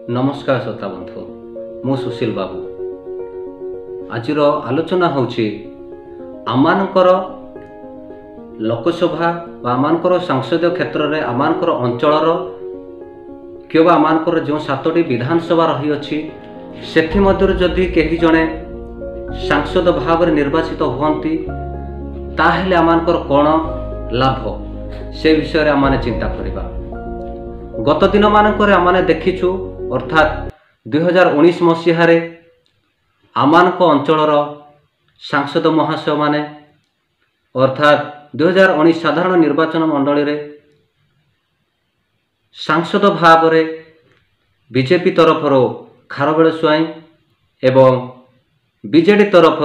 नमस्कार श्रोता बंधु मु सुशील बाबू आज आलोचना होची आमानकर लोकसभा आमानकर संसदीय क्षेत्र में आमानकर अंचलर कि आमानकर जो 7टी विधानसभा रही अछि सेथि मध्य जदि कहीं जड़े सांसद भाव निर्वाचित हुअन्ति ताहेले आमानकर कौन लाभ से विषय आम चिंता करबा। गत दिन मानकर आम देखिछु अर्थात 2019 मसीह आमानक अंचलर सांसद महाशय माने अर्थात 2019 साधारण निर्वाचन मंडली रे सांसद भाव रे बीजेपी तरफ खारबेल स्वाई एवं बीजेडी तरफ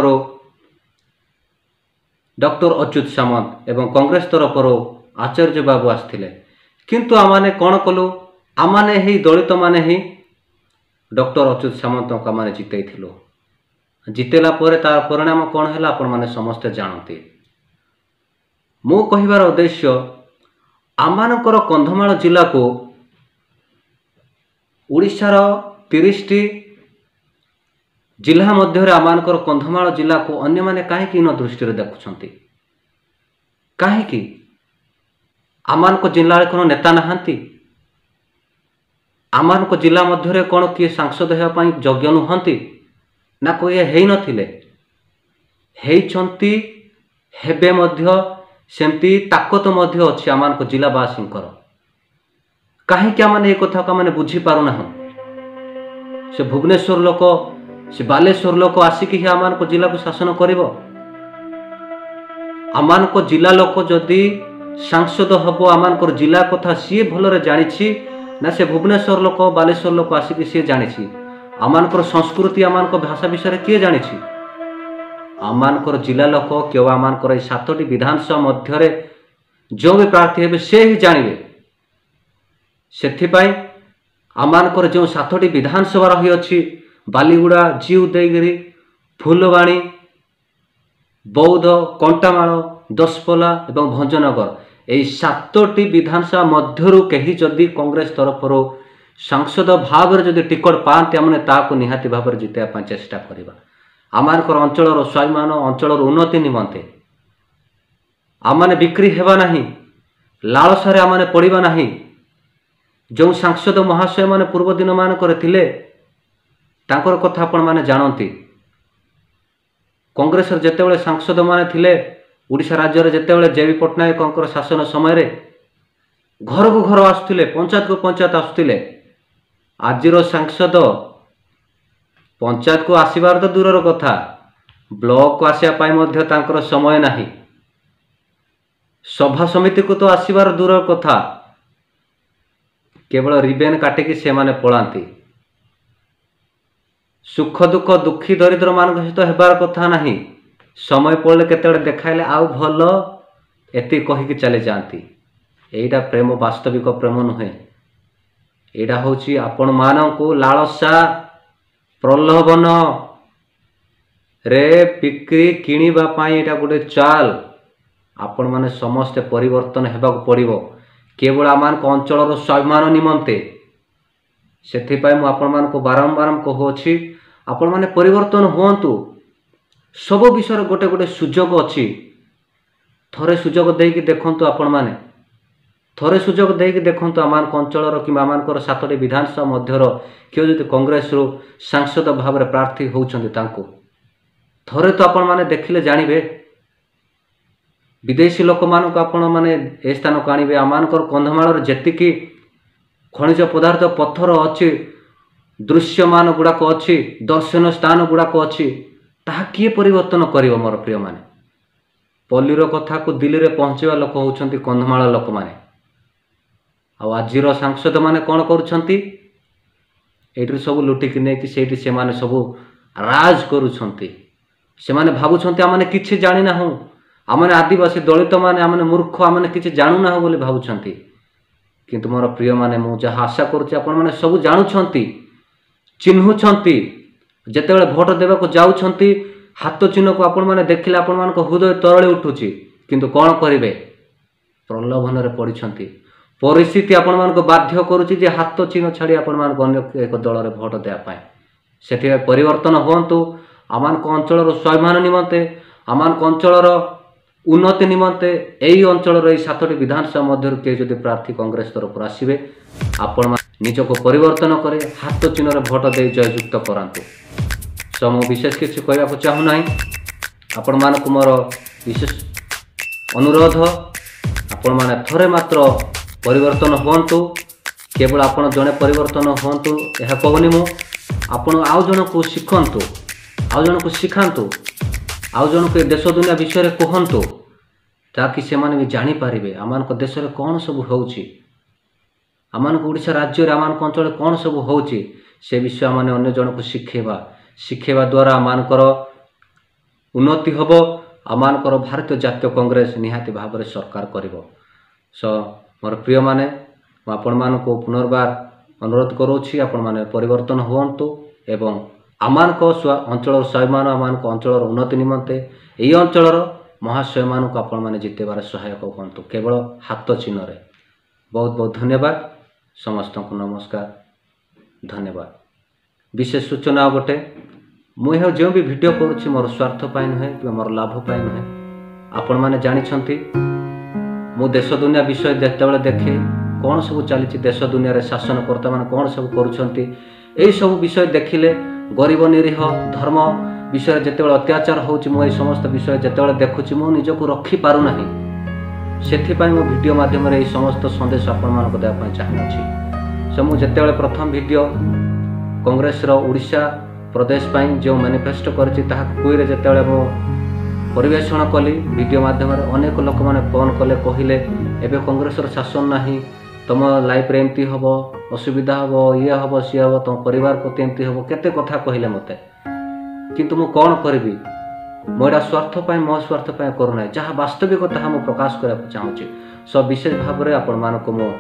डॉक्टर अच्युत सामंत एवं कांग्रेस तरफ आचार्य बाबू आसथिले किंतु आमाने कौन कलु आमाने ही दलित माने ही डॉक्टर अच्युत सामंत को आमाने जितैथिलु। जितेला परे तार परिणाम कौन है आपण माने समस्ते जानते। मो कहिबार उद्देश्य आमानकर कंधमाल जिला को ओडिशार 30टी जिला मध्य आमानकर कंधमाल जिला को अन्य माने काहेकि न दृष्टि देखुछंती काहेकि आमानक जिला कोनो नेता नहांती आमानक जिला मध्य कौन किए सांसद होगापी योग्य नुहंती ना कोई है नथिले हेइछंती हेबे मध्य सेमती ताकत मध्य अछि आमानक जिलावासींकर काहेकि आमाने ए कथा को माने बुझी पारु ना से भुवनेश्वर लोक से बालेश्वर लोक आसिक ही आमानक जिला को शासन करिवो। आमानक जिला लोक जदि सांसद हबो आमानकर जिला कथा सी भलरे जानिछि ना से भुवनेश्वर लोक बालेश्वर लोक आसिक सी जानिछि आमानकर संस्कृति आमानकर भाषा विषय किए जानिछि आमानकर जिला लोक क्यों आमानकर 7टी विधानसभा मध्य जो भी प्रार्थी हेबे से ही जानिबे। सेथिपाई आमानकर जो 7टी विधानसभा रही अछि बालीगुड़ा जी उदयगिरी फुलवाणी बौद्ध कंटामाल दशपल्ला एवं भंजनगर यही 7टी विधानसभा मध्यरु कहीं जदि कांग्रेस तरफ सांसद भाव में जदि टिकट पाते आमने ताको निहाती भाव में जितवा चेष्टा करवा। आमानकर अंचलर स्वाभिमान अंचलर उन्नति निमंते आमाने बिक्री हेबा नहीं लालसारे आमाने पड़िबा नहीं। जो सांसद महाशय माने पूर्व दिन मानकर थिले तांकर कथा आपण माने जानती कांग्रेस जेतेबेले सांसद माने थिले ओडिशा राज्य रे जेतेबेले जेबी पट्टनायक शासन समय रे घर को घर आसुथिले पंचायत को पंचायत आसुथिले आजिर सांसद पंचायत को आसीबार तो दूरर कथा ब्लॉक को आसिया पाई मध्य तांकर समय नाही सभा समिति को तो आसीबार दूरर कथा केवल रिबेन काटिकी से माने पलांती सुख दुख दुखी दरिद्र मान सहित हेबार कथा नाही समय पड़े केते देखाइले आउ भल एति कहिकी चले जाती। एटा प्रेम वास्तविक प्रेम नुहे एटा होची आपण मानकु लालसा प्रलोभन रे बिक्री किणीबा पाई एटा गोटे चाल आपण माने समस्ते परिवर्तन हेबाक पड़िबो केवल आमानक अंचलर स्वाभिमान निमंते। सेथिपाई मु आपण मानकु बारंबार कहूछि आपण माने परिवर्तन हुअन्तु सब विषय गोटे गोटे सुजोग अच्छी थरे सुजोग देकी देखंतु आपण माने थरे सुजोग देकी देखंतु आमानक अंचलर कि आमानकर 7टी विधानसभा मध्यर किए जदि कांग्रेस रु सांसद भाव में प्रार्थी होउछन्ति तांको थरे तो आपण माने देखिले जानिबे विदेशी लोक मानक आपण माने ए स्थान को आनिबे आमानकर कंधमाल जेतिकी खनिज पदार्थ पत्थर अच्छी दृश्यमान गुड़ाक अच्छी दर्शन स्थान गुड़ाक अच्छी ताहा किए परिवर्तन करिवो। मोर प्रिय माने पल्लीर कथा को दिल्ली रे पहुँचवा लोक होउछन्ति कंधमाल लोक माने आजिर सांसद माने कौन करुछन्ति एठी सब लुटिकी नेकी सेठी से माने सब राज करुछन्ति से माने भाबुछन्ति आमाने किछि जानि ना हूँ आमाने आदिवासी दलित माने आमाने मूर्ख आमाने किछि जानु ना हो बोली भाबुछन्ति किंतु मोर प्रिय माने मु जहा आशा करुछि आपण माने सब जानुछन्ति चिन्हुछन्ति जेतेबेले भोट देवाक जाउछन्ति हाथ चिन्ह को आपण माने देखिले आपण मानक हृदय तरळे उठुछि किंतु कोन करिवे प्रलोभन रे पड़िछन्ति परिस्थिति आपण मानको बाध्य करूची जे हाथ चिन्ह छाड़ी आपण मानको अन्य एक दल रे भोट देया पाए सेठी परिवर्तन होंतु आमान को अंचल स्वाभिमान निमंते आमान को अंचल उन्नति निमंते यही अंचल सातोटी विधानसभा मध्य किए जदि प्रार्थी कांग्रेस तरफ आसवे आपण निजको परिवर्तन करे हाथ चिन्ह रे भोट दे जययुक्त करांतु। सो मु विशेष किसी कहवाक चाहू ना आपण मानकु मोर विशेष अनुरोध आपण माने थरे मात्र परिवर्तन होंतु केवल आपण जड़े परिवर्तन होंतु यह कहूनी मु आपण आउ जन को शिखंतु आउ जन को शिखांतु आउ जन को देश दुनिया विषय रे कहंतु ताकि से माने भी जानि पारिबे आमान को देश रे कोन सब होउची आमान को ओडिशा राज्य रे आमान को अंचल कोन सब होउची से विषय माने अन्य जन को शिखेबा द्वारा आमानकर उन्नति हबो आमानकर भारतीय जातीय कांग्रेस निहाती भाव में सरकार करिवो। सो मोर प्रिय माने आपण मानको पुनर्बार अनुरोध करूछि आपण माने परिवर्तन होंतु एवं आमानको अंचल स्वाभिमान आमानको अंचल उन्नति निमंते एई अंचल महाशय मानक आपण माने जितेबार सहायक होंतु केवल हाथ चिन्ह रे। बहुत बहुत धन्यवाद समस्त को नमस्कार धन्यवाद। विशेष सूचना गोटे मुझे जो भी वीडियो करुँच मोर स्वार्थ पाई नुहे कि मोर लाभ पाई नुहे आपण माने जानिछंती मु देश दुनिया विषय जेतेबेले देखे कौन सब चली देश दुनिया रे शासनकर्ता मान कौन सब करुछंती एई सब विषय देखिले गरीब निरीह धर्म विषय जेतेबेले अत्याचार होउची मु एई समस्त विषय जेतेबेले देखुची मु निजको रखी पारु नाही सेथिपाई मो वीडियो माध्यम रे एई समस्त संदेश आपण मानको देबा पई चाहूछि। सो मु जेतेबेले प्रथम वीडियो कांग्रेस रो ओडिशा प्रदेश पाई जो मैनिफेस्टो करछि ताहा कोइरे जेतेबेले मो परिवेषण कली वीडियो माध्यम रे अनेक लोक माने फोन कले कहिले एबे कांग्रेस रो शासन नाही तुम लाइफ रे एमती हबो असुविधा हबो ये हबो सी हबो तुम परिवार प्रति एमती हबो केते कथा कहिले मते किंतु मु कोन करबी मोरा स्वार्थ पाई मो स्वार्थ पाई करू नै जहा वास्तविक ताहा मु प्रकाश करा चाहूछि। सब विशेष भाव रे आपण मानको मो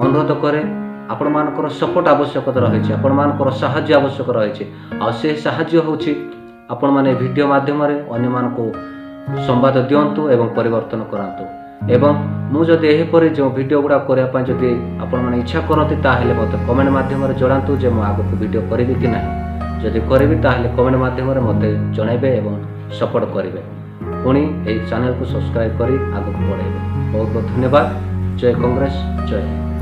अनुरोध करे आपण मानकर सपोर्ट आवश्यकता रही आपण मानकर साहाय्य आवश्यक रही आ से साहाय्य होछि आपण माने वीडियो माध्यम रे अन्य मानको संवाद दियंतु एवं परिवर्तन करांतु एवं मु जदि एही परे जो वीडियो गुडा करिया पय जदि आपण माने इच्छा करंती ताहेले मते कमेंट माध्यम रे जणांतु जे मु आगो वीडियो करिवि कि नाही जदि करिवि ताहेले कमेंट माध्यम रे मते जणाइबे एवं सपोर्ट करिवे पुणी एही चैनल को सब्सक्राइब करी आगो बढ़ाइबे। बहुत बहुत धन्यवाद। जय कांग्रेस जय।